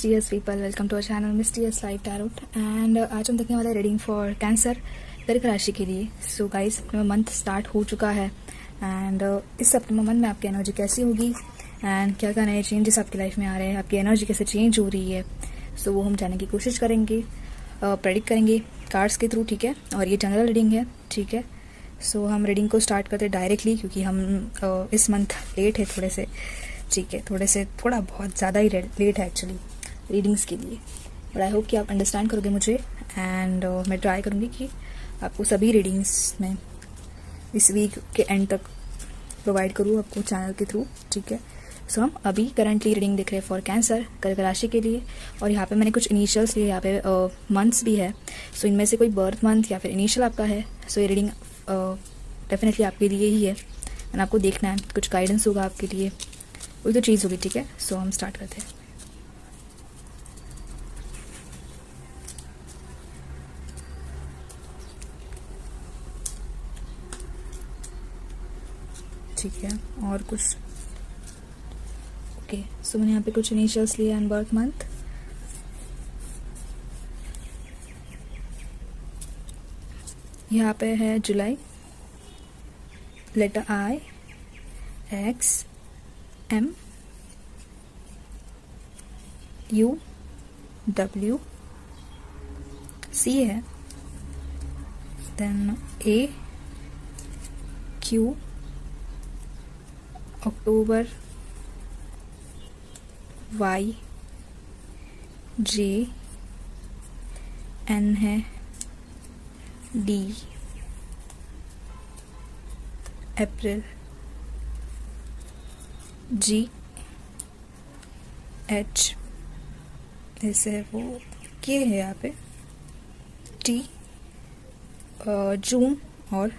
Mysterious people, welcome to our channel mysterious life tarot. And आज हम देखने वाले रीडिंग फॉर कैंसर कर्क राशि के लिए। सो गाइस, सितंबर मंथ स्टार्ट हो चुका है एंड इस सितंबर मंथ में आपकी एनर्जी कैसी होगी एंड क्या क्या नए चेंजेस आपकी लाइफ में आ रहे हैं, आपकी एनर्जी कैसे चेंज हो रही है, सो वो हम जानने की कोशिश करेंगे, प्रेडिक्ट करेंगे कार्ड्स के थ्रू, ठीक है। और ये जनरल रीडिंग है, ठीक है। सो हम रीडिंग को स्टार्ट करते हैं डायरेक्टली, क्योंकि हम इस मंथ लेट है थोड़े से, ठीक है। थोड़ा बहुत ज़्यादा ही लेट है एक्चुअली रीडिंग्स के लिए, बट आई होप कि आप अंडरस्टैंड करोगे मुझे। एंड मैं ट्राई करूँगी कि आपको सभी रीडिंग्स में इस वीक के एंड तक प्रोवाइड करूँ आपको चैनल के थ्रू, ठीक है। सो हम अभी करंटली रीडिंग देख रहे हैं फॉर कैंसर कर्क राशि के लिए। और यहाँ पे मैंने कुछ इनिशियल्स लिए, यहाँ पे मंथ्स भी है। सो इनमें से कोई बर्थ मंथ या फिर इनिशियल आपका है, सो ये रीडिंग डेफिनेटली आपके लिए ही है एंड आपको देखना है, कुछ गाइडेंस होगा आपके लिए, वही तो चीज़ होगी, ठीक है। सो हम स्टार्ट करते हैं। ठीक है, और कुछ ओके। सो मैंने यहाँ पे कुछ इनिशियल्स लिए एंड बर्थ मंथ। यहाँ पे है जुलाई, letter I, X, M, U, W, C है, देन ए, क्यू, अक्टूबर, वाई, जे, एन है, डी, अप्रैल, जी, एच, जैसे वो के है यहाँ पे, टी, जून और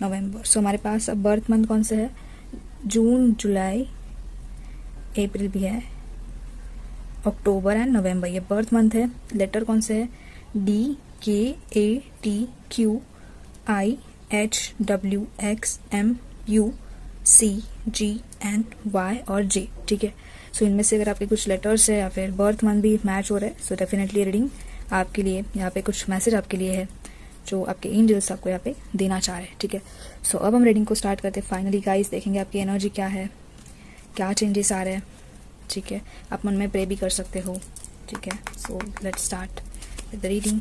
नवंबर। सो हमारे पास अब बर्थ मंथ कौन सा है, जून, जुलाई, अप्रैल भी है, अक्टूबर एंड नवंबर, ये बर्थ मंथ है। लेटर कौन से है, D, K, A, T, Q, I, H, W, X, M, U, C, G, N, Y और जे, ठीक है। सो इनमें से अगर आपके कुछ लेटर्स है या फिर बर्थ मंथ भी मैच हो रहा है, सो डेफिनेटली रीडिंग आपके लिए, यहाँ पे कुछ मैसेज आपके लिए है जो आपके एंजल्स आपको यहाँ पे देना चाह रहे हैं, ठीक है। सो अब हम रीडिंग को स्टार्ट करते हैं। फाइनली गाइस, देखेंगे आपकी एनर्जी क्या है, क्या चेंजेस आ रहे हैं, ठीक है। आप मन में प्रे भी कर सकते हो, ठीक है। So let's start with the reading.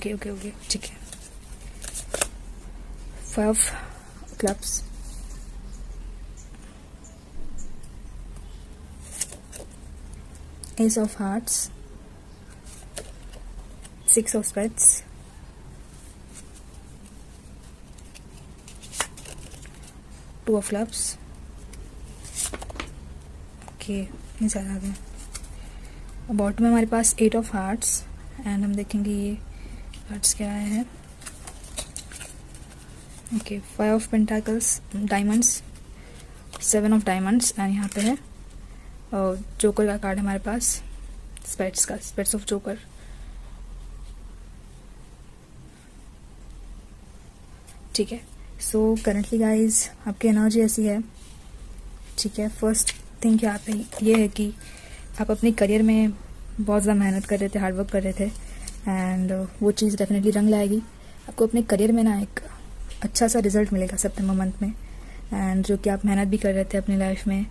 Okay, ठीक है। 5 clubs, Ace of Hearts, 6 of Spades, 2 of Clubs, okay, ये ज़्यादा आ गया। बॉटम में हमारे पास 8 of Hearts एंड हम देखेंगे ये हार्ट्स क्या आए हैं। Okay, 5 of Pentacles, diamonds, 7 of Diamonds and यहाँ पे है जोकर का कार्ड हमारे पास, स्पेट्स का, स्पेट्स ऑफ जोकर, ठीक है। सो करंटली गाइज आपकी एनर्जी ऐसी है, ठीक है। फर्स्ट थिंग यहाँ पे ये है कि आप अपने करियर में बहुत ज़्यादा मेहनत कर रहे थे, हार्डवर्क कर रहे थे एंड वो चीज़ डेफिनेटली रंग लाएगी। आपको अपने करियर में ना एक अच्छा सा रिजल्ट मिलेगा सितंबर मंथ में, एंड जो कि आप मेहनत भी कर रहे थे अपनी लाइफ में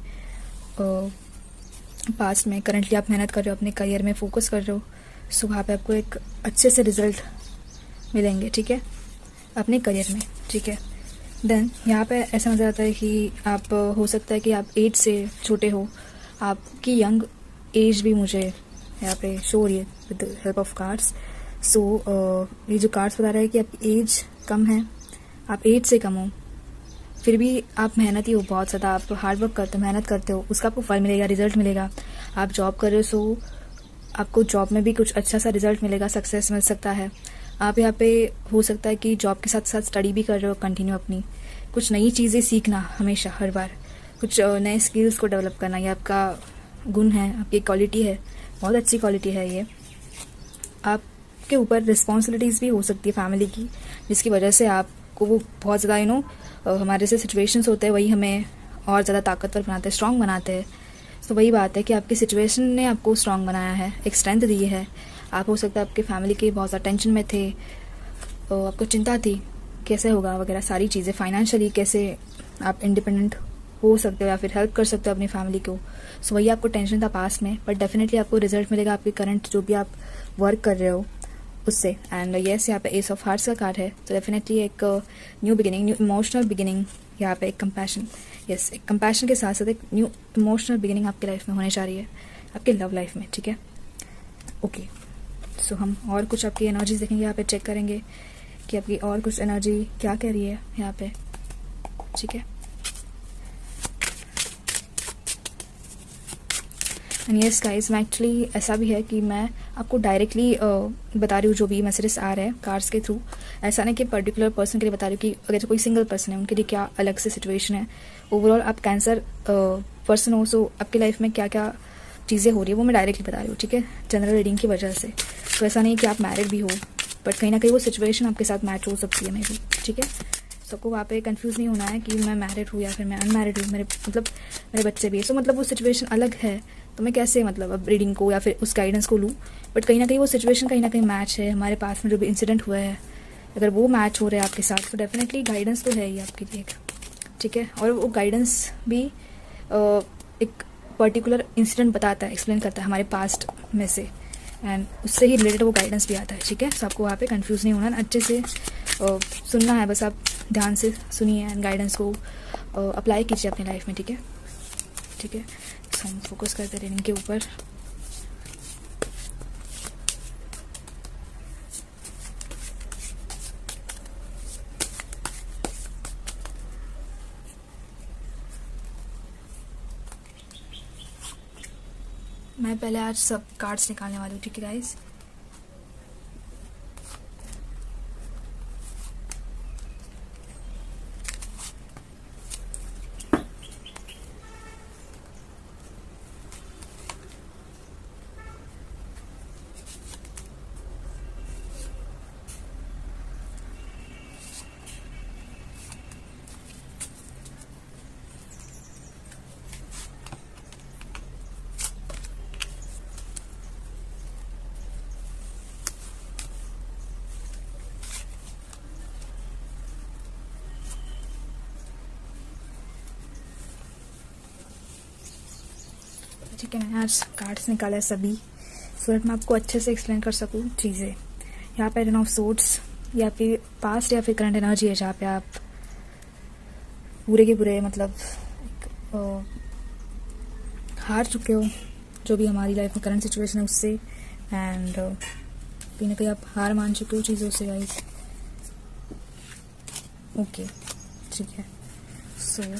पास्ट में, करंटली आप मेहनत कर रहे हो, अपने करियर में फोकस कर रहे हो। सो वहाँ पे आपको एक अच्छे से रिजल्ट मिलेंगे, ठीक है, अपने करियर में, ठीक है। देन यहाँ पे ऐसा नज़र आता है कि आप हो सकता है कि आप एज से छोटे हो, आपकी यंग एज भी मुझे यहाँ पे शो हो रही है with the help of cards. So ये जो कार्ड्स बता रहा है कि आपकी एज कम है, आप एज से कम हो, फिर भी आप मेहनती हो बहुत ज़्यादा, आप हार्डवर्क करते हो, मेहनत करते हो, उसका आपको फल मिलेगा, रिजल्ट मिलेगा। आप जॉब कर रहे हो, सो आपको जॉब में भी कुछ अच्छा सा रिजल्ट मिलेगा, सक्सेस मिल सकता है। आप यहाँ पे हो सकता है कि जॉब के साथ साथ स्टडी भी कर रहे हो, कंटिन्यू अपनी कुछ नई चीज़ें सीखना, हमेशा हर बार कुछ नए स्किल्स को डेवलप करना, ये आपका गुण है, आपकी क्वालिटी है, बहुत अच्छी क्वालिटी है ये। आपके ऊपर रिस्पॉन्सिबिलिटीज़ भी हो सकती है फैमिली की, जिसकी वजह से आपको आपको वो बहुत ज़्यादा हमारे जैसे सिचुएशंस होते हैं वही हमें और ज़्यादा ताकतवर बनाते हैं, स्ट्रॉन्ग बनाते हैं। तो वही बात है कि आपकी सिचुएशन ने आपको स्ट्रॉन्ग बनाया है, एक स्ट्रेंथ दी है। आप हो सकता है आपके फैमिली के बहुत ज़्यादा टेंशन में थे, तो आपको चिंता थी कैसे होगा वगैरह सारी चीज़ें, फाइनेंशियली कैसे आप इंडिपेंडेंट हो सकते हो या फिर हेल्प कर सकते हो अपनी फैमिली को। सो वही आपको टेंशन था पास में, बट डेफिनेटली आपको रिजल्ट मिलेगा आपके करंट जो भी आप वर्क कर रहे हो उससे। एंड येस, यहाँ पे एस ऑफ हार्ट्स का कार्ड है, तो डेफिनेटली एक new beginning, new emotional beginning, यहाँ पे एक कंपैशन, यस एक कंपैशन के साथ साथ एक न्यू इमोशनल बिगिनिंग आपकी लाइफ में होने जा रही है, आपके लव लाइफ में, ठीक है। ओके, सो हम और कुछ आपकी एनर्जीज देखेंगे, यहाँ पे चेक करेंगे कि आपकी और कुछ एनर्जी क्या कह रही है यहाँ पे, ठीक है। एंड यस गाइस, मैं एक्चुअली ऐसा भी है कि मैं आपको डायरेक्टली बता रही हूँ जो भी मैसेजेस आ रहे हैं कार्ड्स के थ्रू। ऐसा नहीं कि पर्टिकुलर पर्सन के लिए बता रही हूँ कि अगर कोई सिंगल पर्सन है उनके लिए क्या अलग से सिचुएशन है। ओवरऑल आप कैंसर पर्सन हो, सो आपकी लाइफ में क्या क्या चीज़ें हो रही है वो मैं डायरेक्टली बता रही हूँ, ठीक है, जनरल रीडिंग की वजह से। तो ऐसा नहीं कि आप मैरिड भी हो, बट कहीं ना कहीं वो सिचुएशन आपके साथ मैच हो सकती है मे भी, ठीक है। सबको वहाँ पे कंफ्यूज नहीं होना है कि मैं मैरिड हूँ या फिर मैं अनमैरिड हूँ, मेरे बच्चे भी है, सो मतलब वो सिचुएशन अलग है, तो मैं कैसे मतलब अब रीडिंग को या फिर उस गाइडेंस को लूँ। बट कहीं ना कहीं वो सिचुएशन कहीं ना कहीं मैच है, हमारे पास में जो भी इंसिडेंट हुआ है अगर वो मैच हो रहा है आपके साथ, तो डेफिनेटली गाइडेंस तो है ही आपके लिए, ठीक है। और वो गाइडेंस भी एक पर्टिकुलर इंसिडेंट बताता है, एक्सप्लेन करता है हमारे पास्ट में से, एंड उससे ही रिलेटेड वो गाइडेंस भी आता है, ठीक है। सो आपको वहाँ पे कंफ्यूज नहीं होना, अच्छे से सुनना है, बस आप ध्यान से सुनिए एंड गाइडेंस को अप्लाई कीजिए अपनी लाइफ में, ठीक है, ठीक है। सो हम फोकस करते हैं रीडिंग के ऊपर। मैं पहले आज सब कार्ड्स निकालने वाली हूँ, ठीक है गाइस। ठीक है, मैंने आज कार्ड्स निकाले सभी, सो दैट मैं आपको अच्छे से एक्सप्लेन कर सकूँ चीज़ें। यहाँ पे टेन ऑफ सोर्ड्स या फिर पास्ट या फिर करंट एनर्जी है जहाँ पे आप पूरे के पूरे मतलब हार चुके हो जो भी हमारी लाइफ में करंट सिचुएशन है उससे, एंड कहीं ना कहीं आप हार मान चुके हो चीज़ों से गाइस। ओके, ठीक है। सो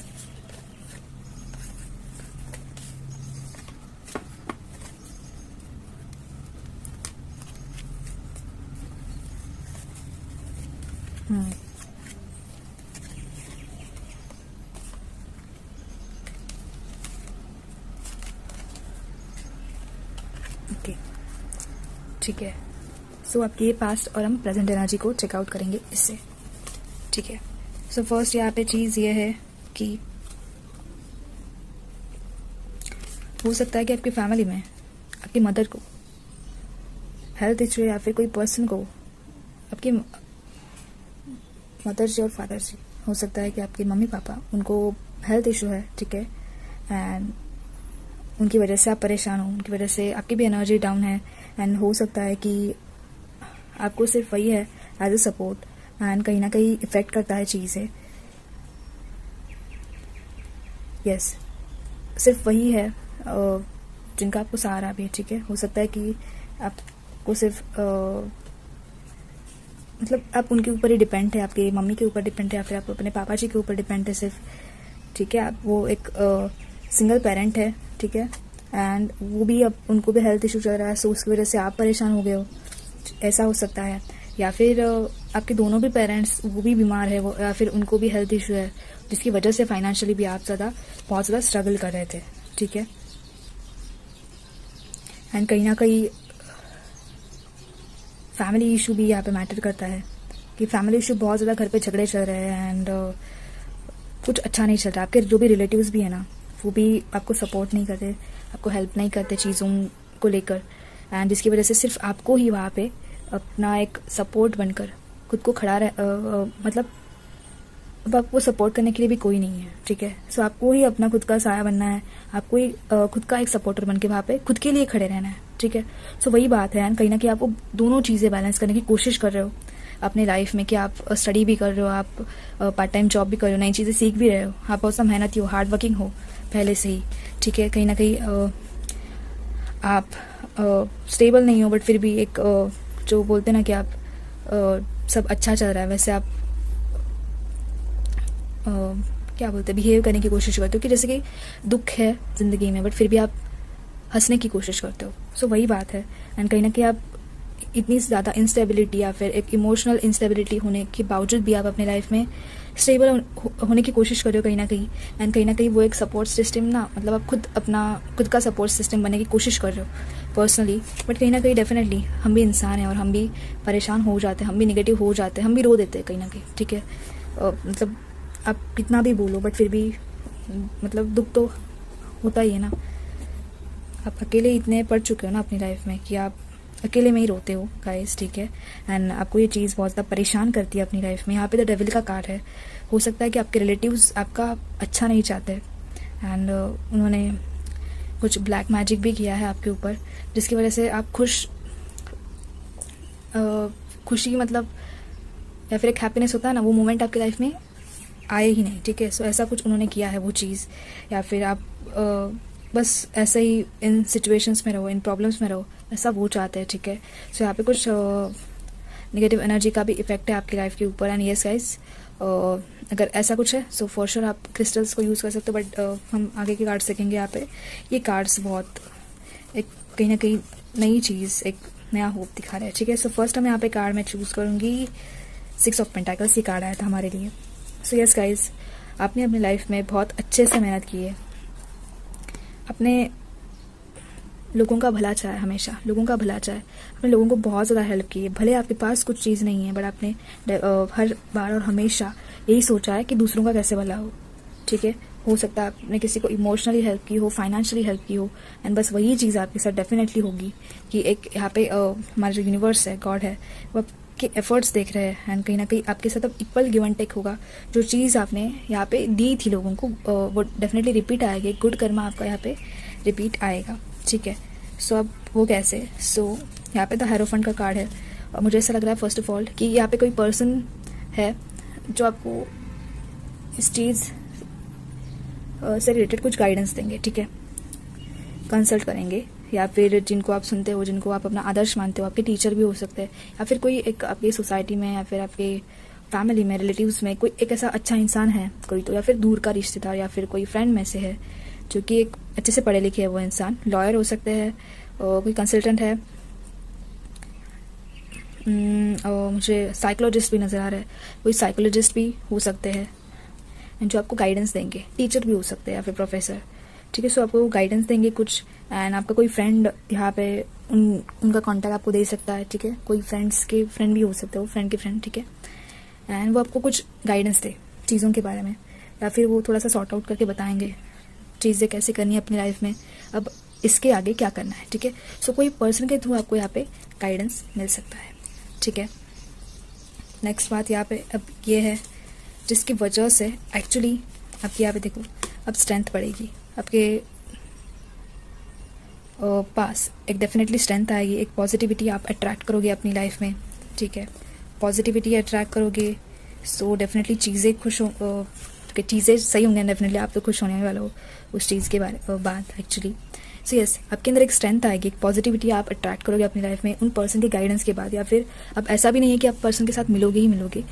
ओके, ठीक है। सो आपकी ये पास्ट और हम प्रेजेंट एनर्जी को चेकआउट करेंगे इससे, ठीक है। सो फर्स्ट यहाँ पे चीज़ ये है कि हो सकता है कि आपकी फैमिली में आपकी मदर को हेल्थ इश्यू या फिर कोई पर्सन को, आपकी मदर जी और फादर जी, हो सकता है कि आपके मम्मी पापा उनको हेल्थ इशू है, ठीक है, एंड उनकी वजह से आप परेशान हो, उनकी वजह से आपकी भी एनर्जी डाउन है, एंड हो सकता है कि आपको सिर्फ वही है एज ए सपोर्ट, एंड कहीं ना कहीं इफेक्ट करता है चीज़ें। यस, सिर्फ वही है जिनका आपको सहारा भी है, ठीक है। हो सकता है कि आपको सिर्फ मतलब आप उनके ऊपर ही डिपेंड है, आपके मम्मी के ऊपर डिपेंड है या फिर आप अपने पापा जी के ऊपर डिपेंड है सिर्फ, ठीक है। आप वो एक सिंगल पेरेंट है, ठीक है, एंड वो भी अब उनको भी हेल्थ इशू चल रहा है, सो उसकी वजह से आप परेशान हो गए हो, ऐसा हो सकता है। या फिर आपके दोनों भी पेरेंट्स वो भी बीमार है, वो या फिर उनको भी हेल्थ इशू है जिसकी वजह से फाइनेंशियली भी आप बहुत ज़्यादा स्ट्रगल कर रहे थे, ठीक है। एंड कहीं ना कहीं फैमिली इशू भी यहाँ पे मैटर करता है, कि फैमिली इशू बहुत ज़्यादा घर पे झगड़े चल रहे हैं एंड कुछ अच्छा नहीं चल रहा। आपके जो भी रिलेटिव्स भी है ना, वो भी आपको सपोर्ट नहीं करते, आपको हेल्प नहीं करते चीज़ों को लेकर, एंड जिसकी वजह से सिर्फ आपको ही वहाँ पे अपना एक सपोर्ट बनकर खुद को खड़ा मतलब अब आपको सपोर्ट करने के लिए भी कोई नहीं है, ठीक है। सो आपको ही अपना खुद का साया बनना है, आपको ही खुद का एक सपोर्टर बन के वहाँ पे खुद के लिए खड़े रहना है, ठीक है। सो वही बात है, एंड कहीं ना कहीं आपको दोनों चीज़ें बैलेंस करने की कोशिश कर रहे हो अपने लाइफ में, कि आप स्टडी भी कर रहे हो, आप पार्ट टाइम जॉब भी कर रहे हो, नई चीज़ें सीख भी रहे हो, आप बहुत सा मेहनती हो, हार्ड वर्किंग हो पहले से ही, ठीक है। कहीं ना कहीं आप स्टेबल नहीं हो, बट फिर भी एक जो बोलते हैं ना कि आप सब अच्छा चल रहा है, वैसे आप क्या बोलते हैं, बिहेव करने की कोशिश करते हो कि जैसे कि दुख है ज़िंदगी में, बट फिर भी आप हंसने की कोशिश करते हो। सो वही बात है, एंड कहीं ना कहीं आप इतनी ज़्यादा इंस्टेबिलिटी या फिर एक इमोशनल इंस्टेबिलिटी होने के बावजूद भी आप अपने लाइफ में स्टेबल होने की कोशिश कर रहे हो कहीं ना कहीं वो एक सपोर्ट सिस्टम ना, मतलब आप खुद का सपोर्ट सिस्टम बनने की कोशिश कर रहे हो पर्सनली, बट कहीं ना कहीं डेफिनेटली हम भी इंसान हैं और हम भी परेशान हो जाते हैं, हम भी निगेटिव हो जाते हैं, हम भी रो देते हैं कहीं ना कहीं, ठीक है। मतलब आप कितना भी बोलो बट फिर भी मतलब दुख तो होता ही है ना। आप अकेले इतने पढ़ चुके हो ना अपनी लाइफ में कि आप अकेले में ही रोते हो गाइस, ठीक है। एंड आपको ये चीज़ बहुत ज़्यादा परेशान करती है अपनी लाइफ में। यहाँ पे द डेविल का कार्ड है, हो सकता है कि आपके रिलेटिव्स आपका अच्छा नहीं चाहते एंड उन्होंने कुछ ब्लैक मैजिक भी किया है आपके ऊपर, जिसकी वजह से आप खुशी मतलब या फिर एक हैप्पीनेस होता है ना, वो मोमेंट आपकी लाइफ में आए ही नहीं, ठीक है। सो ऐसा कुछ उन्होंने किया है वो चीज़, या फिर आप बस ऐसे ही इन सिचुएशंस में रहो, इन प्रॉब्लम्स में रहो, ऐसा वो चाहते हैं, ठीक है। सो यहाँ पे कुछ नेगेटिव एनर्जी का भी इफेक्ट है आपकी लाइफ के ऊपर। एंड यस गाइस, अगर ऐसा कुछ है सो फॉर श्योर आप क्रिस्टल्स को यूज़ कर सकते हो, बट हम आगे के कार्ड्स देखेंगे। यहाँ पे ये कार्ड्स बहुत एक कहीं ना कहीं नई चीज़, एक नया होप दिखा रहा है, ठीक है। सो फर्स्ट हम यहाँ पे कार्ड मैं चूज़ करूँगी 6 ऑफ पेंटाकल्स। ये कार्ड आया था हमारे लिए। सो यस गाइज, आपने अपनी लाइफ में बहुत अच्छे से मेहनत की है, अपने लोगों का भला चाहे, हमेशा लोगों का भला चाहे, अपने लोगों को बहुत ज़्यादा हेल्प की है। भले आपके पास कुछ चीज़ नहीं है, बट आपने हर बार और हमेशा यही सोचा है कि दूसरों का कैसे भला हो, ठीक है। हो सकता है आपने किसी को इमोशनली हेल्प की हो, फाइनेंशियली हेल्प की हो, एंड बस वही चीज़ आपके साथ डेफिनेटली होगी कि एक यहाँ पे हमारा जो यूनिवर्स है, गॉड है, वो आपके एफर्ट्स देख रहे हैं एंड कहीं ना कहीं आपके साथ अब इक्वल गिव एंड टेक होगा। जो चीज़ आपने यहाँ पे दी थी लोगों को, वो डेफिनेटली रिपीट आएगी। गुड कर्मा आपका यहाँ पे रिपीट आएगा, ठीक है। सो अब वो कैसे, सो यहाँ पे द हेरोफेंट का कार्ड है और मुझे ऐसा लग रहा है फर्स्ट ऑफ ऑल कि यहाँ पे कोई पर्सन है जो आपको इस चीज़ से रिलेटेड कुछ गाइडेंस देंगे, ठीक है। कंसल्ट करेंगे, या फिर जिनको आप सुनते हो, जिनको आप अपना आदर्श मानते हो, आपके टीचर भी हो सकते हैं, या फिर कोई एक आपकी सोसाइटी में या फिर आपके फैमिली में, रिलेटिव्स में कोई एक ऐसा अच्छा इंसान है कोई तो, या फिर दूर का रिश्तेदार या फिर कोई फ्रेंड में से है जो कि एक अच्छे से पढ़े लिखे है वो इंसान, लॉयर हो सकते हैं, कोई कंसल्टेंट है, और मुझे साइकोलॉजिस्ट भी नज़र आ रहा है, कोई साइकोलॉजिस्ट भी हो सकते हैं जो आपको गाइडेंस देंगे। टीचर भी हो सकते हैं या फिर प्रोफेसर, ठीक है। सो आपको गाइडेंस देंगे कुछ, एंड आपका कोई फ्रेंड यहाँ पे उनका कांटेक्ट आपको दे सकता है, ठीक है। कोई फ्रेंड्स के फ्रेंड भी हो सकते हो, फ्रेंड के फ्रेंड, ठीक है। एंड वो आपको कुछ गाइडेंस दे चीज़ों के बारे में, या फिर वो थोड़ा सा सॉर्ट आउट करके बताएंगे चीज़ें कैसे करनी है अपनी लाइफ में, अब इसके आगे क्या करना है, ठीक है। सो कोई पर्सन के थ्रू आपको यहाँ पे गाइडेंस मिल सकता है, ठीक है। नेक्स्ट बात यहाँ पे अब ये है जिसकी वजह से एक्चुअली आपकी यहाँ पे देखो अब स्ट्रेंथ बढ़ेगी आपके पास, एक डेफिनेटली स्ट्रेंथ आएगी, एक पॉजिटिविटी आप अट्रैक्ट करोगे अपनी लाइफ में, ठीक है। पॉजिटिविटी अट्रैक्ट करोगे, सो डेफिनेटली चीज़ें चीज़ें सही होंगे, डेफिनेटली आप तो खुश होने वाले हो उस चीज़ के बाद एक्चुअली। सो यस, आपके अंदर एक स्ट्रेंथ आएगी, एक पॉजिटिविटी आप अट्रैक्ट करोगे अपनी लाइफ में उन पर्सन के गाइडेंस के बाद, या फिर अब ऐसा भी नहीं है कि आप पर्सन के साथ मिलोगे ही मिलोगे,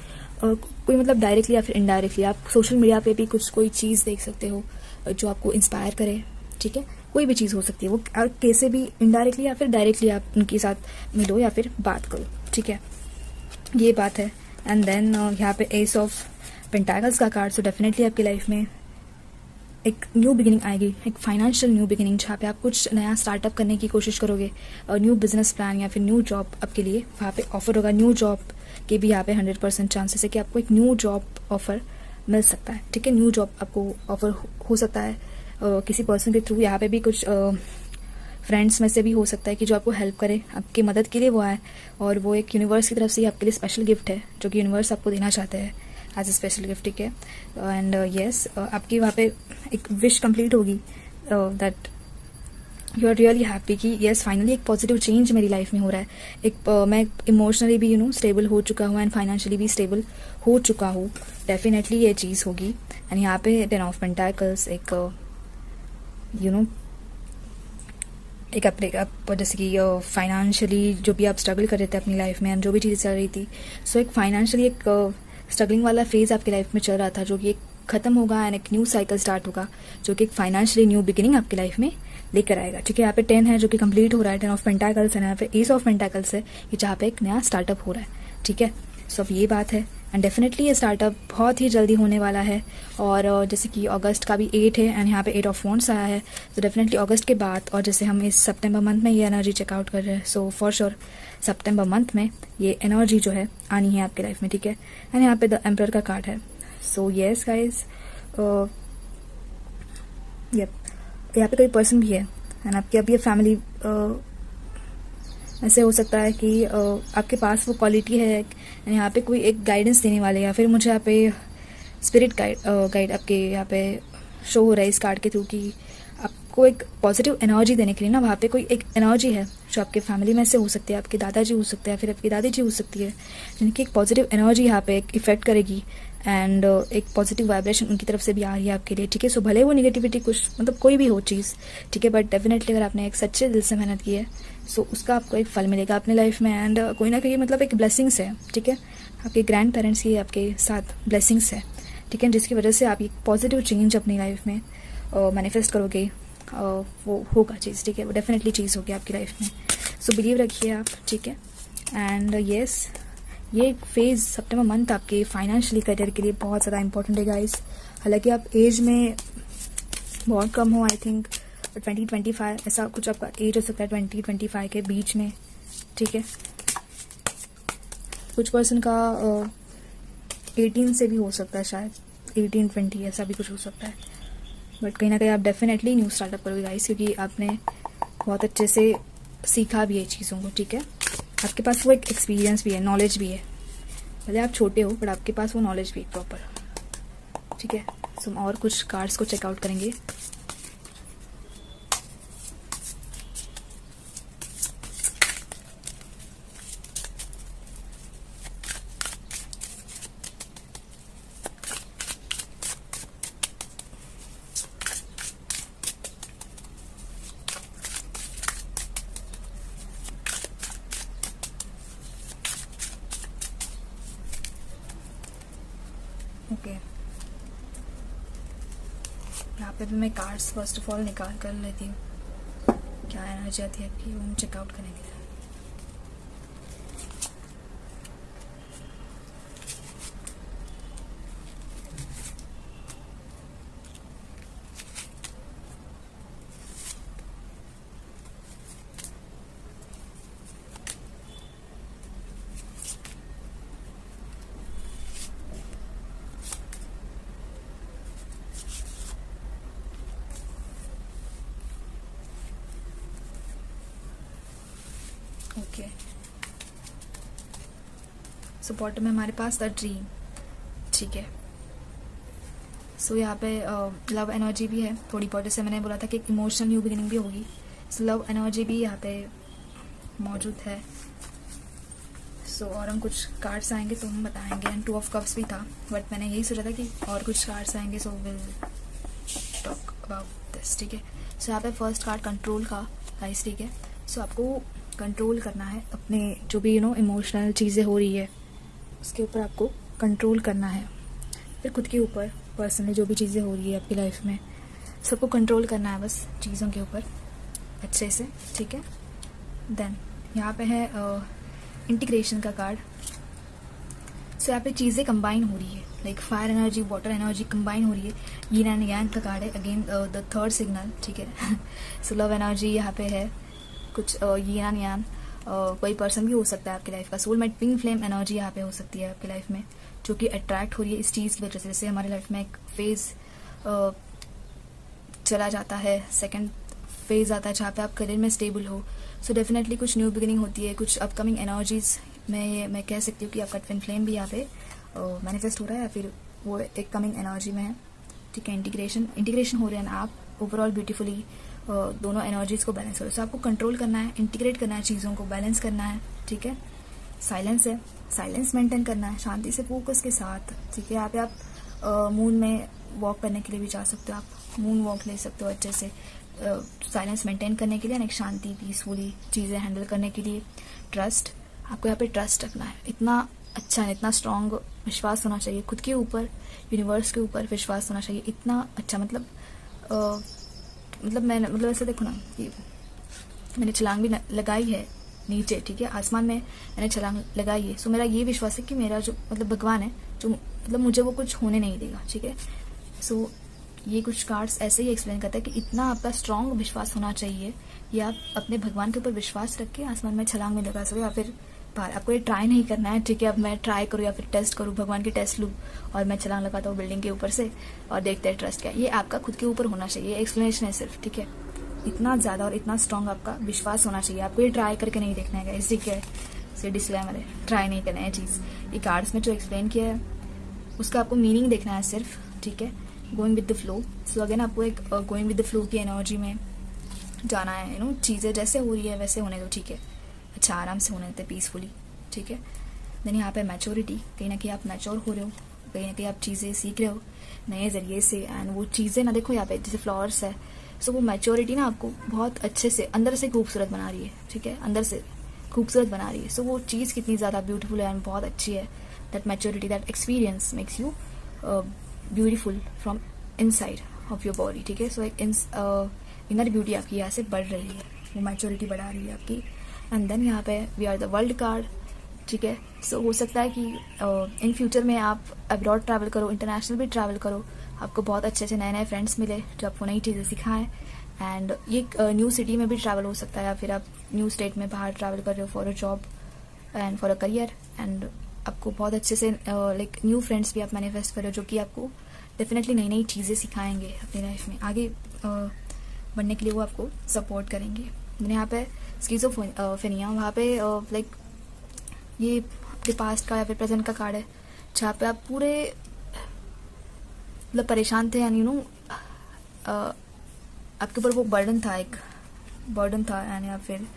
कोई मतलब डायरेक्टली या फिर इनडायरेक्टली आप सोशल मीडिया पे भी कोई चीज़ देख सकते हो जो आपको इंस्पायर करे, ठीक है। कोई भी चीज़ हो सकती है वो, कैसे भी इनडायरेक्टली या फिर डायरेक्टली आप उनके साथ मिलो या फिर बात करो, ठीक है। ये बात है। एंड देन यहाँ पे एस ऑफ पेंटाकल्स का कार्ड, सो डेफिनेटली आपकी लाइफ में एक न्यू बिगिनिंग आएगी, एक फाइनेंशियल न्यू बिगिनिंग, जहाँ पे आप कुछ नया स्टार्टअप करने की कोशिश करोगे, और न्यू बिजनेस प्लान या फिर न्यू जॉब आपके लिए वहाँ पे ऑफर होगा। न्यू जॉब के भी यहाँ पे 100% चांसेस है कि आपको एक न्यू जॉब ऑफर मिल सकता है। ठीक है, न्यू जॉब आपको ऑफर हो सकता है किसी पर्सन के थ्रू। यहाँ पे भी कुछ फ्रेंड्स में से भी हो सकता है कि जो आपको हेल्प करे, आपकी मदद के लिए वो आए, और वो एक यूनिवर्स की तरफ से आपके लिए स्पेशल गिफ्ट है जो कि यूनिवर्स आपको देना चाहते हैं एज ए स्पेशल गिफ्ट। ठीक है, एंड यस, आपकी वहाँ पे एक विश कंप्लीट होगी that you are really happy कि यस फाइनली एक पॉजिटिव चेंज मेरी लाइफ में हो रहा है। मैं इमोशनली भी स्टेबल हो चुका हूँ एंड फाइनेंशियली भी स्टेबल हो चुका हूँ। डेफिनेटली ये चीज़ होगी। एंड यहाँ पे 10 ऑफ पेंटाकल्स एक एक अपने आप जैसे कि फाइनेंशियली जो भी आप स्ट्रगल कर रहे थे अपनी लाइफ में एंड जो भी चीज़ें चल रही थी, सो एक फाइनेंशियली एक स्ट्रगलिंग वाला फेज आपकी लाइफ में चल रहा था जो कि एक खत्म होगा एंड एक न्यू साइकिल स्टार्ट होगा जो कि एक फाइनेंशियली न्यू बिगिनिंग आपकी लाइफ में लेकर आएगा। ठीक है, यहाँ पे 10 है जो कि कंप्लीट हो रहा है, 10 ऑफ पेंटाकल्स है, यहाँ पे एस ऑफ पेंटाकल्स है कि जहाँ पे एक नया स्टार्टअप हो रहा है। ठीक है, सो अब ये बात है एंड डेफिनेटली ये स्टार्टअप बहुत ही जल्दी होने वाला है। और जैसे कि अगस्त का भी 8 है एंड यहाँ पे 8 ऑफ वॉन्ड्स आया है, तो डेफिनेटली अगस्त के बाद, और जैसे हम इस सितंबर मंथ में ये एनर्जी चेकआउट कर रहे हैं, so for sure September month में ये एनर्जी जो है आनी है आपकी लाइफ में। ठीक है, एंड यहाँ पे द एम्परर का कार्ड है। सो येस गाइज, यहाँ पे कोई पर्सन भी है एंड आपकी अब ये फैमिली ऐसे हो सकता है कि आपके पास वो क्वालिटी है, यहाँ पे कोई एक गाइडेंस देने वाले, या फिर मुझे यहाँ पे स्पिरिट गाइड आपके यहाँ पे शो हो रहा है इस कार्ड के थ्रू कि आपको एक पॉजिटिव एनर्जी देने के लिए वहाँ पे कोई एक एनर्जी है जो आपके फैमिली में से हो सकती है, आपके दादाजी हो सकते हैं, फिर आपकी दादी जी हो सकती है, जिनकी एक पॉजिटिव एनर्जी यहाँ पे एक इफेक्ट करेगी एंड एक पॉजिटिव वाइब्रेशन उनकी तरफ से भी आ रही है आपके लिए। ठीक है, सो भले वो नेगेटिविटी कुछ कोई भी हो चीज़, ठीक है, बट डेफिनेटली अगर आपने एक सच्चे दिल से मेहनत की है सो उसका आपको एक फल मिलेगा अपने लाइफ में एंड कोई ना कोई एक ब्लेसिंग्स है। ठीक है, आपके ग्रैंड पेरेंट्स की आपके साथ ब्लेसिंग्स है। ठीक है, जिसकी वजह से आप एक पॉजिटिव चेंज अपनी लाइफ में मैनिफेस्ट करोगे, वो होगा चीज़। ठीक है, वो डेफिनेटली चीज़ होगी आपकी लाइफ में। सो बिलीव रखिए आप। ठीक है, एंड येस, ये फेज़ सितंबर मंथ आपके फाइनेंशियली करियर के लिए बहुत ज़्यादा इंपॉर्टेंट है गाइस। हालांकि आप एज में बहुत कम हो, आई थिंक 20-25 ऐसा कुछ आपका एज हो सकता है, 20-25 के बीच में। ठीक है, कुछ पर्सन का 18 से भी हो सकता है, शायद 18-20 ऐसा भी कुछ हो सकता है, बट कहीं ना कहीं आप डेफिनेटली न्यू स्टार्टअप करोगे गाइस, क्योंकि आपने बहुत अच्छे से सीखा भी है चीज़ों को। ठीक है, आपके पास वो एक एक्सपीरियंस भी है, नॉलेज भी है, भले आप छोटे हो बट आपके पास वो नॉलेज भी है प्रॉपर। ठीक है, सो हम और कुछ कार्ड्स को चेकआउट करेंगे। ओके, यहाँ पे भी मैं कार्ड्स फर्स्ट ऑफ ऑल निकाल कर लेती हूँ, क्या एनर्जी आती है आपकी, वो हम चेकआउट करेंगे। ओके, सो बॉटम में हमारे पास द ड्रीम। ठीक है, सो यहाँ पे लव एनर्जी भी है थोड़ी बहुत, जैसे मैंने बोला था कि इमोशनल न्यू बिगिनिंग भी होगी, सो लव एनर्जी भी यहाँ पे मौजूद है। सो और हम कुछ कार्ड्स आएंगे तो हम बताएंगे, एंड 2 ऑफ कप्स भी था, बट मैंने यही सोचा था कि और कुछ कार्ड्स आएंगे so will talk about this. ठीक है, सो यहाँ पे फर्स्ट कार्ड कंट्रोल का गाइस। ठीक है, सो आपको कंट्रोल करना है अपने जो भी इमोशनल चीज़ें हो रही है उसके ऊपर आपको कंट्रोल करना है, फिर खुद के ऊपर पर्सनली जो भी चीज़ें हो रही है आपकी लाइफ में सबको कंट्रोल करना है बस चीज़ों के ऊपर अच्छे से। ठीक है, देन यहाँ पे है इंटीग्रेशन का कार्ड। सो यहाँ पे चीज़ें कंबाइन हो रही है, like fire energy, water energy combine हो रही है। यीन एंड यांग का कार्ड है, अगेन द थर्ड सिग्नल, ठीक है। सो लव एनर्जी यहाँ पे है, कुछ यीन एंड यांग, कोई पर्सन भी हो सकता है आपकी लाइफ का। सोलमेट ट्विन फ्लेम एनर्जी यहाँ पे हो सकती है आपकी लाइफ में, जो कि अट्रैक्ट हो रही है इस चीज़ की वजह से। जैसे हमारी लाइफ में एक फेज चला जाता है, सेकंड फेज आता है जहाँ पे आप करियर में स्टेबल हो। सो डेफिनेटली कुछ न्यू बिगिनिंग होती है, कुछ अपकमिंग एनर्जीज में मैं कह सकती हूँ कि आपका ट्विन फ्लेम भी यहाँ पे मैनिफेस्ट हो रहा है, या फिर वो एक कमिंग एनर्जी में है, ठीक है। इंटीग्रेशन हो रहे हैं आप ओवरऑल ब्यूटीफुली, दोनों एनर्जीज को बैलेंस करो। सो आपको कंट्रोल करना है, इंटीग्रेट करना है, चीज़ों को बैलेंस करना है, ठीक है। साइलेंस है, साइलेंस मेंटेन करना है शांति से, फोकस के साथ, ठीक है। यहाँ पे आप मून में वॉक करने के लिए भी जा सकते हो, आप मून वॉक ले सकते हो अच्छे से, साइलेंस मेंटेन करने के लिए, एक शांति पीसफुली चीज़ें हैंडल करने के लिए। ट्रस्ट, आपको यहाँ पे ट्रस्ट रखना है, इतना अच्छा है, इतना स्ट्रांग विश्वास होना चाहिए खुद के ऊपर, यूनिवर्स के ऊपर विश्वास होना चाहिए, इतना अच्छा। मतलब ऐसे देखो ना कि मैंने छलांग भी लगाई है नीचे, ठीक है, आसमान में मैंने छलांग लगाई है। सो मेरा ये विश्वास है कि मेरा जो भगवान है, जो मुझे वो कुछ होने नहीं देगा, ठीक है। सो ये कुछ कार्ड्स ऐसे ही एक्सप्लेन करता है कि इतना आपका स्ट्रांग विश्वास होना चाहिए कि आप अपने भगवान के ऊपर विश्वास रख के आसमान में छलांग में लगा सको, या फिर बाहर। आपको ये ट्राई नहीं करना है, ठीक है। अब मैं ट्राई करूँ या फिर टेस्ट करूँ, भगवान की टेस्ट लूँ और मैं छलांग लगाता हूँ बिल्डिंग के ऊपर से और देखते हैं ट्रस्ट क्या। ये आपका खुद के ऊपर होना चाहिए, एक्सप्लेनेशन है सिर्फ, ठीक है। इतना ज़्यादा और इतना स्ट्रांग आपका विश्वास होना चाहिए। आपको ये ट्राई करके नहीं देखना है, इसी के डिस्क्लेमर है, ट्राई नहीं करना है चीज़। ये कार्ड्स में जो एक्सप्लेन किया है उसका आपको मीनिंग देखना है सिर्फ, ठीक है। Going with the flow. So again आपको एक गोइंग विद द फ्लो की एनर्जी में जाना है, चीज़ें जैसे हो रही है वैसे होने दो, ठीक है। अच्छा, आराम से होने देते, पीसफुली, ठीक है। देन यहाँ पे मैच्योरिटी, कहीं ना कहीं आप मैच्योर हो रहे हो, कहीं ना कहीं आप चीज़ें सीख रहे हो नए जरिए से, एंड वो चीज़ें ना देखो यहाँ पे जैसे फ्लावर्स है। सो वो मैच्योरिटी ना आपको बहुत अच्छे से अंदर से खूबसूरत बना रही है, ठीक है, अंदर से खूबसूरत बना रही है। सो वो चीज़ कितनी ज़्यादा ब्यूटीफुल है एंड बहुत अच्छी है। That maturity, that experience makes you beautiful from inside of your body, ठीक है। सो एक इनर ब्यूटी आपकी यहाँ से बढ़ रही है, वो मैच्योरिटी बढ़ा रही है आपकी। एंड देन यहाँ पे we are the world card, ठीक है। सो हो सकता है कि इन फ्यूचर में आप अब्रॉड ट्रैवल करो, इंटरनेशनल भी ट्रैवल करो, आपको बहुत अच्छे से नए नए फ्रेंड्स मिले जो आपको नई चीज़ें सिखाएं। एंड ये न्यू सिटी में भी ट्रैवल हो सकता है, या फिर आप न्यू स्टेट में बाहर ट्रैवल कर रहे हो for a job and for a career, and आपको बहुत अच्छे से लाइक न्यू फ्रेंड्स भी आप मैनिफेस्ट कर रहे हो जो कि आपको डेफिनेटली नई नई चीज़ें सिखाएंगे अपनी लाइफ में आगे बढ़ने के लिए, वो आपको सपोर्ट करेंगे। मैंने यहाँ पे स्किज़ोफ्रेनिया, वहाँ पे लाइक ये आपके पास्ट का या फिर प्रेजेंट का कार्ड है, जहाँ पे आप पूरे परेशान थे, एंड आपके ऊपर वो बर्डन था, एक बर्डन था, एंड या फिर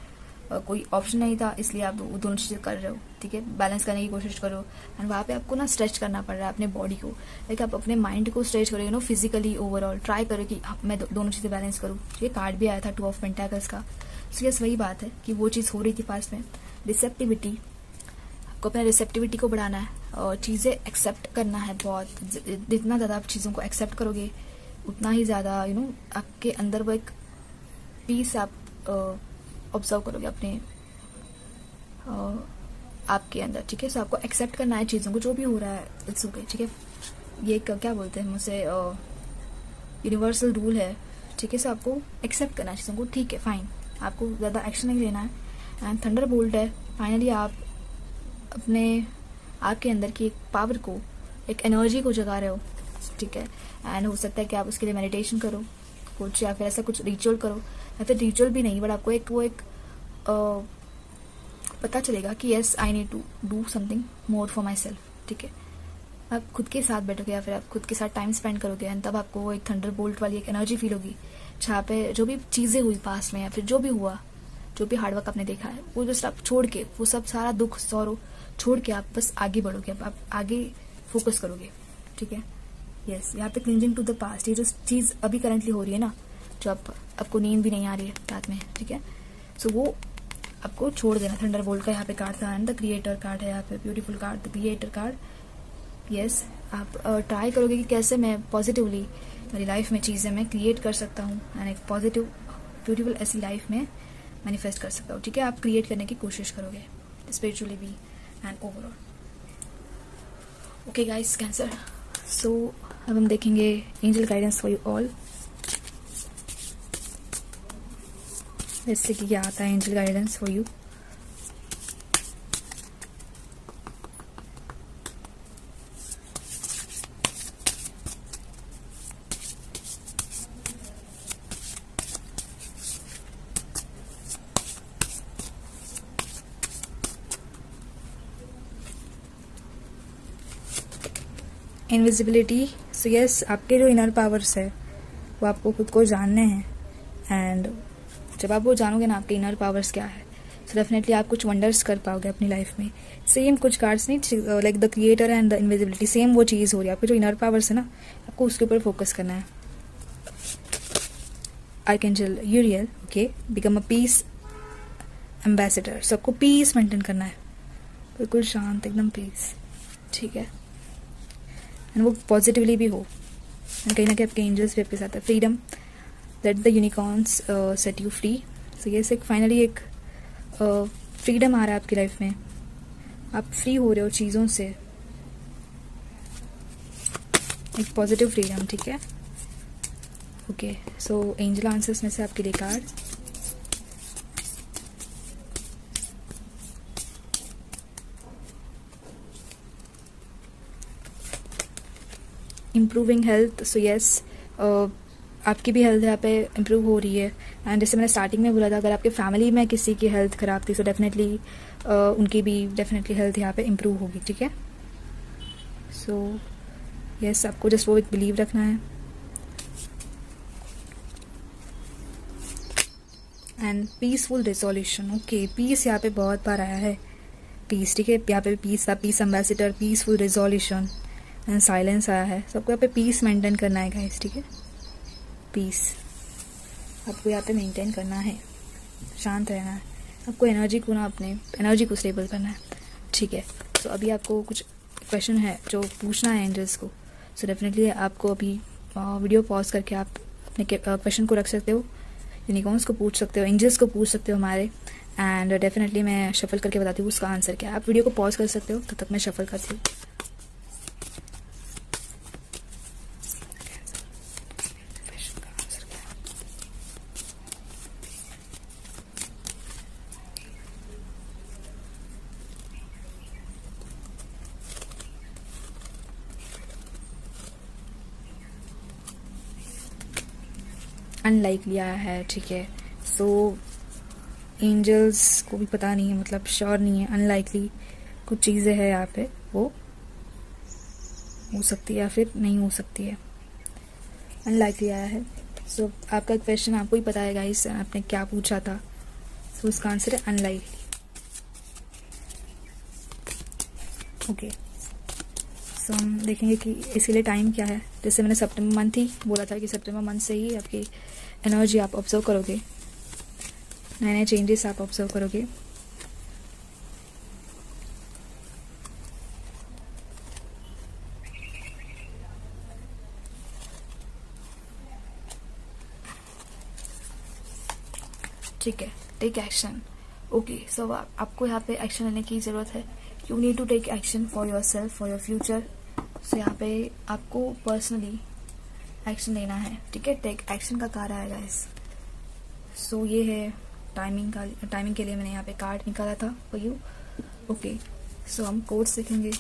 कोई ऑप्शन नहीं था, इसलिए आप दोनों चीज़ें कर रहे हो, ठीक है। बैलेंस करने की कोशिश करो, एंड वहाँ पे आपको ना स्ट्रेच करना पड़ रहा है अपने बॉडी को, लाइक आप अपने माइंड को स्ट्रेच करो, फिजिकली ओवरऑल ट्राई करो कि मैं दोनों चीज़ें बैलेंस करूँ। ये कार्ड भी आया था 2 ऑफ पेंटाकल्स का। सो यस, वही बात है कि वो चीज़ हो रही थी पास में। रिसेप्टिविटी, आपको अपने रिसेप्टिविटी को बढ़ाना है और चीज़ें एक्सेप्ट करना है बहुत। जितना ज़्यादा आप चीज़ों को एक्सेप्ट करोगे उतना ही ज़्यादा आपके अंदर वो एक पीस आप ऑब्जर्व करोगे अपने आपके अंदर, ठीक है। सो आपको एक्सेप्ट करना है चीज़ों को, जो भी हो रहा है इट्स ओके, ठीक है। ये क्या बोलते हैं मुझसे, यूनिवर्सल रूल है, ठीक है। सो आपको एक्सेप्ट करना है चीज़ों को, ठीक है, फाइन, आपको ज़्यादा एक्शन नहीं लेना है। एंड थंडर बोल्ट है, फाइनली आप अपने आपके अंदर की एक पावर को, एक एनर्जी को जगा रहे हो, ठीक है। एंड हो सकता है कि आप उसके लिए मेडिटेशन करो कुछ, या फिर ऐसा कुछ रिचुअल करो, या फिर रिचुअल भी नहीं, बट आपको एक पता चलेगा कि yes I need to do something more for myself, ठीक है। आप खुद के साथ बैठोगे या फिर आप खुद के साथ टाइम स्पेंड करोगे, एंड तब आपको वो एक थंडर बोल्ट वाली एक एनर्जी फील होगी, जहाँ पे जो भी चीज़ें हुई पास्ट में या फिर जो भी हुआ, जो भी हार्डवर्क आपने देखा है, वो जस्ट आप छोड़ के, वो सब सारा दुख सौरो छोड़ के आप बस आगे बढ़ोगे, आप आगे फोकस करोगे, ठीक है। यस, यहाँ पे क्लिंजिंग टू द पास्ट, ये जो चीज़ अभी करंटली हो रही है ना, जो आपको नींद भी नहीं आ रही है रात में, ठीक है। सो वो आपको छोड़ देना। थंडर बोल्ट का यहाँ पे कार्ड था, एंड द क्रिएटर कार्ड है यहाँ पे, beautiful card, the creator card. Yes, आप ट्राई करोगे कि कैसे मैं पॉजिटिवली मेरी लाइफ में चीज़ें मैं क्रिएट कर सकता हूँ, एंड एक पॉजिटिव ब्यूटीफुल ऐसी लाइफ में मैनिफेस्ट कर सकता हूँ, ठीक है। आप क्रिएट करने की कोशिश करोगे स्पिरिचुअली भी and overall. Okay guys, Cancer, so अब हम देखेंगे angel guidance for you all. जैसे कि क्या आता है angel guidance for you. Invisibility. So yes, आपके जो इनर पावर्स है वो आपको खुद को जानने हैं, एंड जब आप वो जानोगे ना आपके इनर पावर्स क्या है, सो डेफिनेटली आप कुछ वंडर्स कर पाओगे अपनी लाइफ में। सेम कुछ कार्ड्स नहीं, like the creator and the invisibility, same वो चीज़ हो रही है। आपके जो इनर पावर्स है ना, आपको उसके ऊपर फोकस करना है। Archangel यूरियल, okay, become a piece ambassador. सबको पीस मेंटेन करना है, बिल्कुल शांत, एकदम पीस, ठीक है, एंड वो पॉजिटिवली भी हो। कहीं ना कहीं आपके एंजल्स भी आपके साथ है। Freedom, let the unicorns set you free. So ये एक फाइनली एक फ्रीडम आ रहा है आपकी लाइफ में, आप फ्री हो रहे हो चीज़ों से, एक पॉजिटिव फ्रीडम, ठीक है। ओके, सो एंजल आंसर्स में से आपके लिए card. Improving health. So yes, आपकी भी हेल्थ यहाँ पे इम्प्रूव हो रही है। एंड जैसे मैंने स्टार्टिंग में बोला था, अगर आपके फैमिली में किसी की हेल्थ ख़राब थी, सो डेफिनेटली उनकी भी डेफिनेटली हेल्थ यहाँ पे इम्प्रूव होगी, ठीक है। सो यस, आपको जस्ट वो एक बिलीव रखना है। And peaceful resolution, okay, peace यहाँ पे बहुत बार आया है, पीस, ठीक है। यहाँ पे पीस था, piece ambassador, peaceful resolution and silence आया है। सबको यहाँ पे पीस मेंटेन करना है गाइस, ठीक है। पीस आपको यहाँ पे मेंटेन करना है, शांत रहना है, आपको एनर्जी को ना, अपने एनर्जी को स्टेबल करना है, ठीक है। तो अभी आपको कुछ क्वेश्चन है जो पूछना है एंजल्स को। सो डेफिनेटली आपको अभी वीडियो पॉज करके आप अपने क्वेश्चन को रख सकते हो, यूनिकॉर्न्स को पूछ सकते हो, एंजल्स को पूछ सकते हो हमारे, एंड डेफिनेटली मैं शफल करके बताती हूँ उसका आंसर क्या है। आप वीडियो को पॉज कर सकते हो, तब तक मैं शफल करती हूँ। अनलाइकली आया है, ठीक है। सो एंजल्स को भी पता नहीं है, मतलब श्योर नहीं है, अनलाइकली कुछ चीज़ें हैं यहाँ पे, वो हो सकती है या फिर नहीं हो सकती है। अनलाइकली आया है। सो आपका क्वेश्चन आपको ही पता है गाइस, आपने क्या पूछा था। सो उसका आंसर है अनलाइकली। ओके, सो हम देखेंगे कि इसके लिए टाइम क्या है। जैसे मैंने सितंबर मंथ ही बोला था कि सितंबर मंथ से ही आपकी एनर्जी आप ऑब्जर्व करोगे, नए नए चेंजेस आप ऑब्जर्व करोगे। ठीक है, टेक एक्शन। ओके, सो आपको यहाँ पे एक्शन लेने की ज़रूरत है। You need to take action for yourself, for your future. So यहाँ पे आपको पर्सनली एक्शन लेना है, ठीक है। टेक एक्शन का कार्ड आएगा इस। सो ये है टाइमिंग के लिए मैंने यहाँ पे कार्ड निकाला था फॉर यू। ओके, सो हम कोड्स देखेंगे,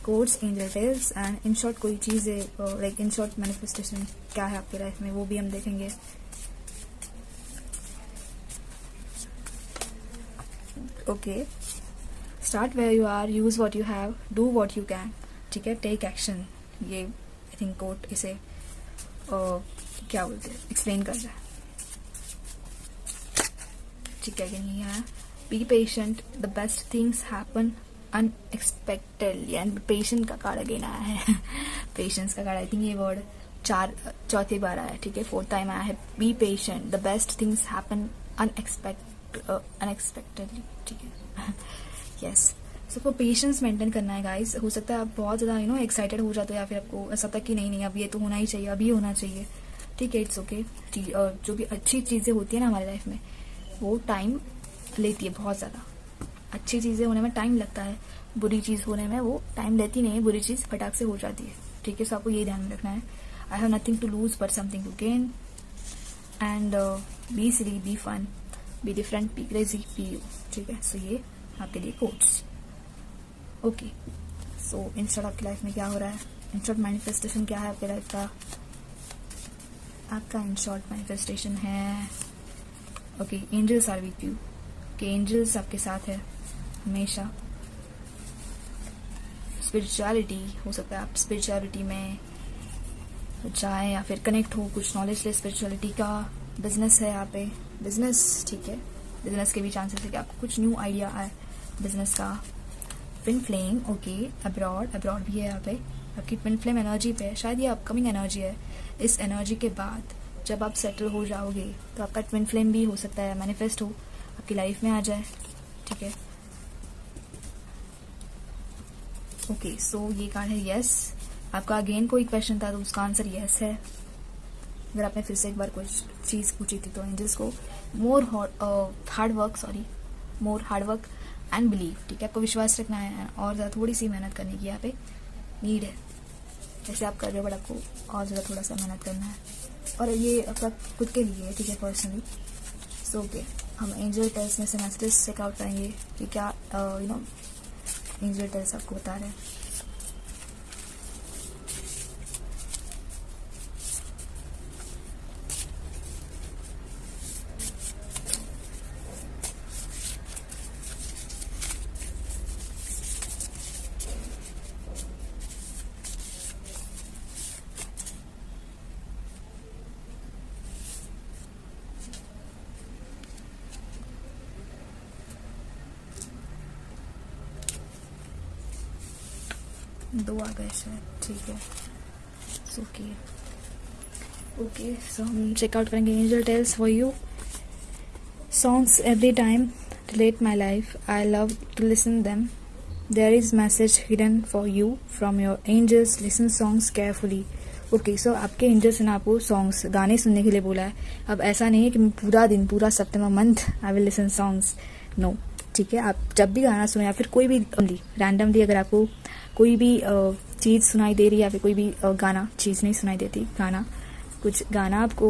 codes, angel tales, and in short कोई चीज़ है, लाइक इन शॉर्ट मैनिफेस्टेशन क्या है आपकी लाइफ में, वो भी हम देखेंगे। Okay, start where you are, use what you have, do what you can, ठीक है। टेक एक्शन, ये आई थिंक कोट इसे क्या बोलते हैं, एक्सप्लेन कर रहा है, ठीक है। ये है, be patient, the best things happen unexpectedly, and patient का कार्ड अगेन आया है पेशेंस का कार्ड, आई थिंक ये वर्ड चौथी बार आया है, ठीक है, 4th टाइम आया है। Be patient, the best things happen unexpectedly, ठीक है। यस, सबको पेशेंस मेंटेन करना है गाइस। हो सकता है आप बहुत ज़्यादा एक्साइटेड हो जाते हो, या फिर आपको ऐसा था कि नहीं अब ये तो होना ही चाहिए, अभी होना चाहिए, ठीक है, इट्स ओके। जो भी अच्छी चीज़ें होती है ना हमारी लाइफ में, वो टाइम लेती है बहुत ज़्यादा। अच्छी चीज़ें होने में टाइम लगता है, बुरी चीज़ होने में वो टाइम लेती नहीं है, बुरी चीज़ फटाक से हो जाती है, ठीक है, सो आपको ये ध्यान में रखना है। I have nothing to lose but something to gain, and be silly, be fun, be different, be crazy, be you. ठीक है, सो ये आपके लिए quotes. Okay, so in short आपकी लाइफ में क्या हो रहा है, इन शॉर्ट मैनिफेस्टेशन क्या है आपकी लाइफ का? आपका इन शॉर्ट मैनिफेस्टेशन है okay, angels are with you. कि एंजल्स आपके साथ है हमेशा। स्पिरिचुअलिटी हो सकता है, आप स्पिरिचुअलिटी में चाहे या फिर कनेक्ट हो, कुछ नॉलेज ले स्पिरिचुअलिटी का। बिजनेस है यहाँ पे, बिजनेस, ठीक है, बिजनेस के भी चांसेस है कि आपको कुछ न्यू आइडिया आए बिजनेस का। ट्विन फ्लेम, ओके, अब्रॉड भी है यहाँ पे, आपकी ट्विन फ्लेम एनर्जी पे, शायद ये अपकमिंग एनर्जी है। इस एनर्जी के बाद जब आप सेटल हो जाओगे तो आपका ट्विन फ्लेम भी हो सकता है मैनिफेस्ट हो, आपकी लाइफ में आ जाए। ठीक है, ओके, सो ये कार्ड है यस। आपका अगेन कोई क्वेश्चन था तो उसका आंसर यस है। अगर आपने फिर से एक बार कोई चीज़ पूछी थी तो एंजल्स को मोर हार्ड वर्क एंड बिलीव। ठीक है, आपको विश्वास रखना है और ज़्यादा थोड़ी सी मेहनत करने की यहाँ पे नीड है। जैसे आप कर रहे हो बट आपको और ज़्यादा थोड़ा सा मेहनत करना है, और ये आपका खुद के लिए है। ठीक है, पर्सनली। सो ओके, हम एंजल टेल्स में से मैसेजेस चेकआउट करेंगे कि क्या एंजल टेल्स आपको बता रहे हैं। दो आ गए शायद, ठीक है, ओके, सो हम चेकआउट करेंगे angel tells for you. Songs every time relate my life, I love to listen them, there is message hidden for you from your angels, listen songs carefully. Okay, so आपके angels ने आपको songs, गाने सुनने के लिए बोला है। अब ऐसा नहीं है कि पूरा दिन, पूरा सितंबर month I will listen songs, no. ठीक है, आप जब भी गाना सुने या फिर कोई भी रैंडमली अगर आपको कोई भी चीज़ सुनाई दे रही है या फिर कोई भी गाना, चीज़ नहीं सुनाई देती, गाना, कुछ गाना आपको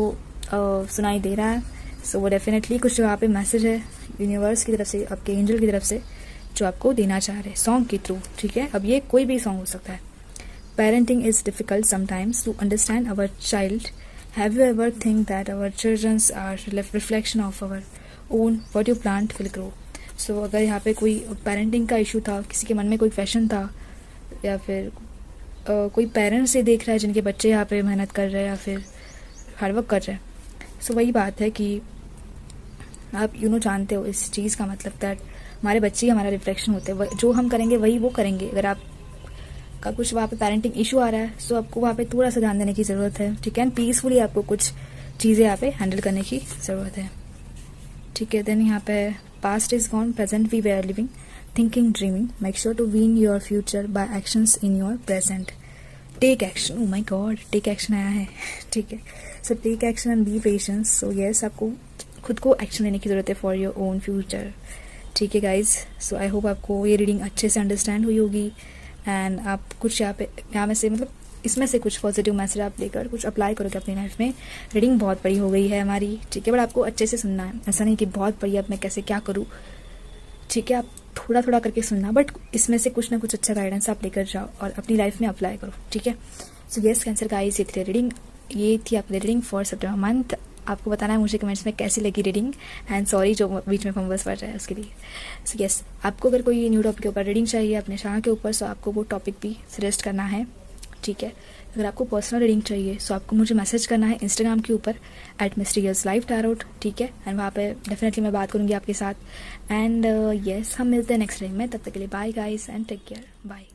सुनाई दे रहा है, सो वो डेफिनेटली कुछ वहाँ पे मैसेज है यूनिवर्स की तरफ से, आपके एंजल की तरफ से, जो आपको देना चाह रहे हैं सॉन्ग के थ्रू। ठीक है, अब ये कोई भी सॉन्ग हो सकता है। Parenting is difficult sometimes to understand our child, have you ever think that our childrens are reflection of our own, what you plant will grow. So अगर यहाँ पे कोई पेरेंटिंग का इशू था, किसी के मन में कोई क्वेश्चन था, या फिर कोई पेरेंट्स से देख रहा है जिनके बच्चे यहाँ पे मेहनत कर रहे हैं या फिर हार्डवर्क कर रहे हैं, सो वही बात है कि आप जानते हो इस चीज़ का मतलब दैट हमारे बच्चे हमारा रिफ्लेक्शन होते हैं, जो हम करेंगे वही वो करेंगे। अगर आप का कुछ वहाँ पे पेरेंटिंग इशू आ रहा है, सो आपको वहाँ पे थोड़ा सा ध्यान देने की ज़रूरत है। ठीक है, एंड पीसफुली आपको कुछ चीज़ें यहाँ पे हैंडल करने की ज़रूरत है। ठीक है, देन यहाँ पे past is gone, present we were living, thinking, dreaming, make sure to win your future by actions in your present, take action, oh my god, take action आया है। ठीक है, so take action and be patient, so yes, आपको खुद को action लेने की ज़रूरत है फॉर योर ओन फ्यूचर। ठीक है गाइज, सो आई होप आपको ये रीडिंग अच्छे से अंडरस्टैंड हुई होगी, एंड आप कुछ यहाँ में से मतलब इसमें से कुछ पॉजिटिव मैसेज आप लेकर कुछ अप्लाई करोगे अपनी लाइफ में। रीडिंग बहुत बड़ी हो गई है हमारी, ठीक है, बट आपको अच्छे से सुनना है, ऐसा नहीं कि बहुत बड़ी अब मैं कैसे क्या करूँ। ठीक है, आप थोड़ा थोड़ा करके सुनना, बट इसमें से कुछ ना कुछ अच्छा गाइडेंस आप लेकर जाओ और अपनी लाइफ में अप्लाई करो। ठीक है, सो यस कैंसर गाइस, ये थी रीडिंग, ये थी आपकी रीडिंग फॉर सितंबर मंथ। आपको बताना है मुझे कमेंट्स में कैसी लगी रीडिंग, एंड सॉरी जो बीच में फंबल्स पड़ रहा है उसके लिए। सो यस, आपको अगर कोई न्यू टॉपिक के ऊपर रीडिंग चाहिए अपने चैनल के ऊपर, सो आपको वो टॉपिक भी सजेस्ट करना है। ठीक है, अगर आपको पर्सनल रीडिंग चाहिए सो आपको मुझे मैसेज करना है इंस्टाग्राम के ऊपर @mysteriouslifetarot। ठीक है, एंड वहाँ पे डेफिनेटली मैं बात करूँगी आपके साथ। एंड यस, हम मिलते हैं नेक्स्ट रीडिंग में, तब तक के लिए bye guys and take care, bye.